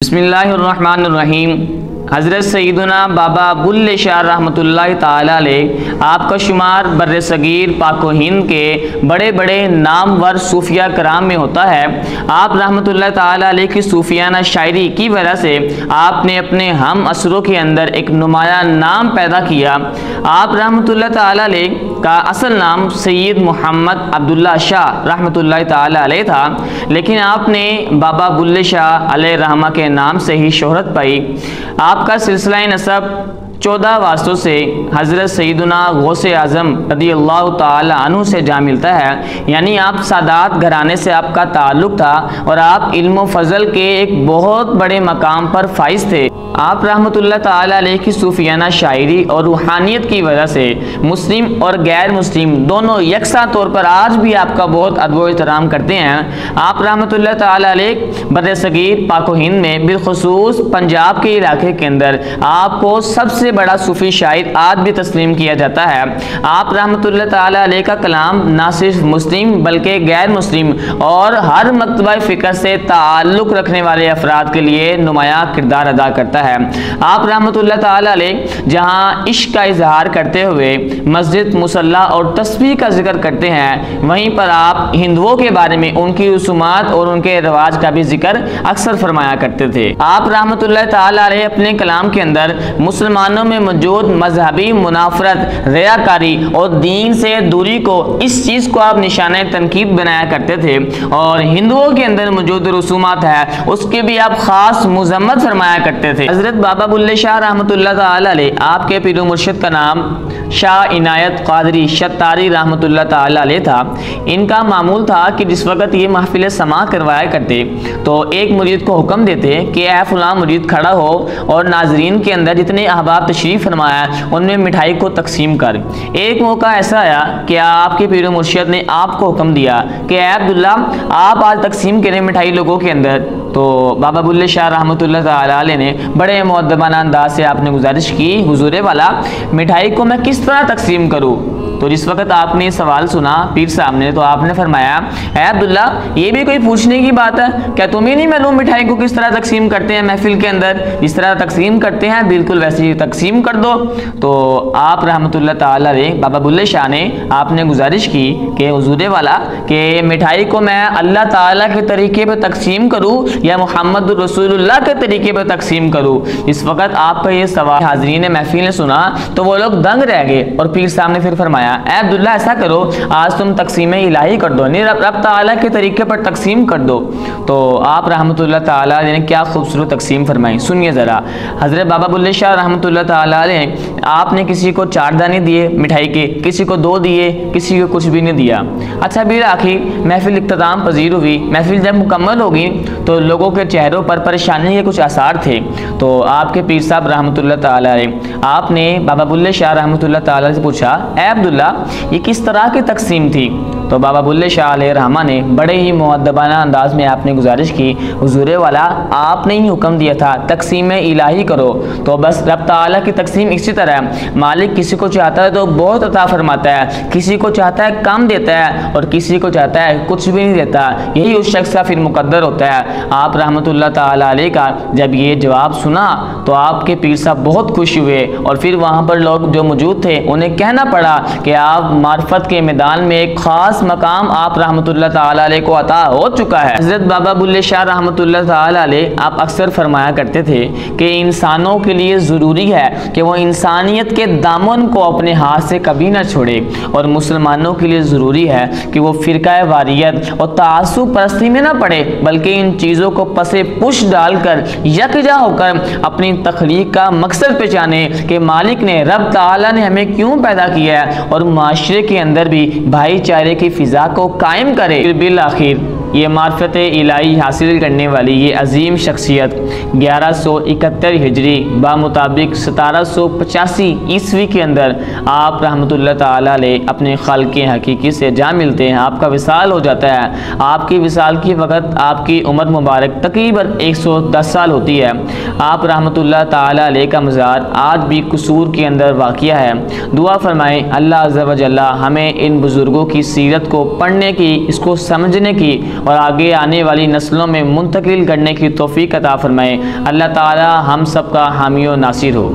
بسم اللہ الرحمن الرحیم۔ حضرت سیدنا بابا بلے شاہ رحمۃ اللہ تعالیٰ علیہ آپ کا شمار بر صغیر پاک و ہند کے بڑے بڑے نامور صوفیہ کرام میں ہوتا ہے۔ آپ رحمۃ اللہ تعالیٰ علیہ کی صوفیانہ شاعری کی وجہ سے آپ نے اپنے ہم عصروں کے اندر ایک نمایاں نام پیدا کیا۔ آپ رحمۃ اللہ تعالیٰ علیہ کا اصل نام سید محمد عبداللہ شاہ رحمۃ اللہ تعالیٰ علیہ تھا، لیکن آپ نے بابا بلے شاہ علیہ رحمہ کے نام سے ہی شہرت پائی۔ آپ کا سلسلہ نسب 14 واسطوں سے حضرت سیدنا غوث اعظم رضی اللہ تعالی عنہ سے جا ملتا ہے، یعنی آپ سادات گھرانے سے آپ کا تعلق تھا اور آپ علم و فضل کے ایک بہت بڑے مقام پر فائز تھے۔ آپ رحمۃ اللہ تعالیٰ علیہ کی صوفیانہ شاعری اور روحانیت کی وجہ سے مسلم اور غیر مسلم دونوں یکساں طور پر آج بھی آپ کا بہت ادب و احترام کرتے ہیں۔ آپ رحمۃ اللہ تعالیٰ علیہ بر صغیر پاک و ہند میں بالخصوص پنجاب کے علاقے کے اندر آپ کو سب سے بڑا صوفی شاعر آج بھی تسلیم کیا جاتا ہے۔ آپ رحمۃ اللہ تعالیٰ علیہ کا کلام نہ صرف مسلم بلکہ غیر مسلم اور ہر مکتبہ فکر سے تعلق رکھنے والے افراد کے لیے نمایاں کردار ادا کرتا ہے۔ آپ رحمۃ اللہ تعالیٰ علیہ جہاں عشق کا اظہار کرتے ہوئے مسجد، مصلی اور تسبیح کا ذکر کرتے ہیں، وہیں پر آپ ہندوؤں کے بارے میں ان کی رسومات اور ان کے رواج کا بھی ذکر اکثر فرمایا کرتے تھے۔ آپ رحمۃ اللہ تعالیٰ علیہ اپنے کلام کے اندر مسلمانوں میں موجود مذہبی منافرت، ریاکاری اور دین سے دوری کو اس چیز کو آپ نشانہ تنقید بنایا کرتے تھے، اور ہندوؤں کے اندر موجود رسومات ہے اس کی بھی آپ خاص مذمت فرمایا کرتے تھے۔ حضرت بابا بلے شاہ رحمۃ اللہ تعالیٰ علیہ آپ کے پیر و مرشد کا نام شاہ عنایت قادری شتاری رحمۃ اللہ تعالیٰ علیہ تھا۔ ان کا معمول تھا کہ جس وقت یہ محفل سماع کروایا کرتے تو ایک مرید کو حکم دیتے کہ اے فلاں مرید کھڑا ہو اور ناظرین کے اندر جتنے احباب تشریف فرمایا ان میں مٹھائی کو تقسیم کر۔ ایک موقع ایسا آیا کہ آپ کے پیر و مرشد نے آپ کو حکم دیا کہ اے عبداللہ آپ آج تقسیم کریں مٹھائی لوگوں کے اندر۔ تو بابا بلے شاہ رحمۃ اللہ تعالیٰ علیہ نے بڑے مؤدبانہ انداز سے آپ نے گزارش کی، حضور والا مٹھائی کو میں کس طرح تقسیم کروں؟ تو جس وقت آپ نے یہ سوال سنا پیر صاحب نے تو آپ نے فرمایا اے عبداللہ یہ بھی کوئی پوچھنے کی بات ہے، کیا تمہیں نہیں معلوم مٹھائی کو کس طرح تقسیم کرتے ہیں؟ محفل کے اندر جس طرح تقسیم کرتے ہیں بالکل ویسے ہی تقسیم کر دو۔ تو آپ رحمۃ اللہ تعالیٰ علیہ بابا بلے شاہ نے آپ نے گزارش کی کہ حضور والا کہ مٹھائی کو میں اللہ تعالیٰ کے طریقے پہ تقسیم کروں یا محمد رسول اللہ کے طریقے پہ تقسیم کروں؟ اس وقت آپ کا یہ سوال حاضرین محفل نے سنا تو وہ لوگ دنگ رہ گئے، اور پیر صاحب نے پھر فرمایا اے عبداللہ ایسا کرو آج تم تقسیم الہی کر دو، نہیں رب تعالیٰ کے طریقے پر تقسیم کر دو۔ تو آپ رحمۃ اللہ تعالیٰ نے کیا خوبصورت تقسیم فرمائی، سنیے ذرا۔ حضرت بابا بلے شاہ رحمۃ اللہ تعالیٰ علیہ آپ نے کسی کو 4 دانے دیے مٹھائی کے، کسی کو 2 دیے، کسی کو کچھ بھی نہیں دیا۔ اچھا پھر آخر محفل اختتام پذیر ہوئی، محفل جب مکمل ہوگی تو لوگوں کے چہروں پر پریشانی کے کچھ آثار تھے۔ تو آپ کے پیر صاحب رحمۃ اللہ تعالیٰ علیہ آپ نے بابا بلے شاہ رحمۃ اللہ تعالیٰ سے پوچھا اے عبداللہ یہ کس طرح کی تقسیم تھی؟ تو بابا بلے شاہ علیہ رحمہ نے بڑے ہی مؤدبانہ انداز میں آپ نے گزارش کی حضور والا آپ نے ہی حکم دیا تھا تقسیم الہی کرو، تو بس رب تعالیٰ کی تقسیم اسی طرح ہے، مالک کسی کو چاہتا ہے تو بہت عطا فرماتا ہے، کسی کو چاہتا ہے کم دیتا ہے اور کسی کو چاہتا ہے کچھ بھی نہیں دیتا، یہی اس شخص کا پھر مقدر ہوتا ہے۔ آپ رحمۃ اللہ تعالیٰ علیہ کا جب یہ جواب سنا تو آپ کے پیر صاحب بہت خوش ہوئے، اور پھر وہاں پر لوگ جو موجود تھے انہیں کہنا پڑا کہ آپ معرفت کے میدان میں ایک خاص مقام آپ رحمۃ اللہ تعالیٰ علیہ کو عطا ہو چکا ہے۔ حضرت بابا بلے شاہ رحمۃ اللہ تعالیٰ علیہ آپ اکثر فرمایا کرتے تھے کہ انسانوں کے لیے ضروری ہے کہ وہ انسانیت کے دامن کو اپنے ہاتھ سے کبھی نہ چھوڑے، اور مسلمانوں کے لیے ضروری ہے کہ وہ فرقہ واریت اور تعصب پرستی میں نہ پڑے، بلکہ ان چیزوں کو پسے پش ڈال کر یکجا ہو کر اپنی تخلیق کا مقصد پہچانے کہ مالک نے رب تعالیٰ نے ہمیں کیوں پیدا کیا ہے، اور معاشرے کے اندر بھی بھائی چارے کی فضا کو قائم کرے۔ پھر بالآخر یہ معرفت الہی حاصل کرنے والی یہ عظیم شخصیت 1171 ہجری بمطابق 1785 عیسوی کے اندر آپ رحمۃ اللہ تعالیٰ علیہ اپنے خالق حقیقی سے جا ملتے ہیں، آپ کا وصال ہو جاتا ہے۔ آپ کی وصال کی وقت آپ کی عمر مبارک تقریباً 110 سال ہوتی ہے۔ آپ رحمۃ اللہ تعالیٰ علیہ کا مزار آج بھی قصور کے اندر واقع ہے۔ دعا فرمائیں اللہ عز و جل ہمیں ان بزرگوں کی سیرت کو پڑھنے کی، اس کو سمجھنے کی اور آگے آنے والی نسلوں میں منتقل کرنے کی توفیق عطا فرمائے۔ اللہ تعالی ہم سب کا حامی و ناصر ہو۔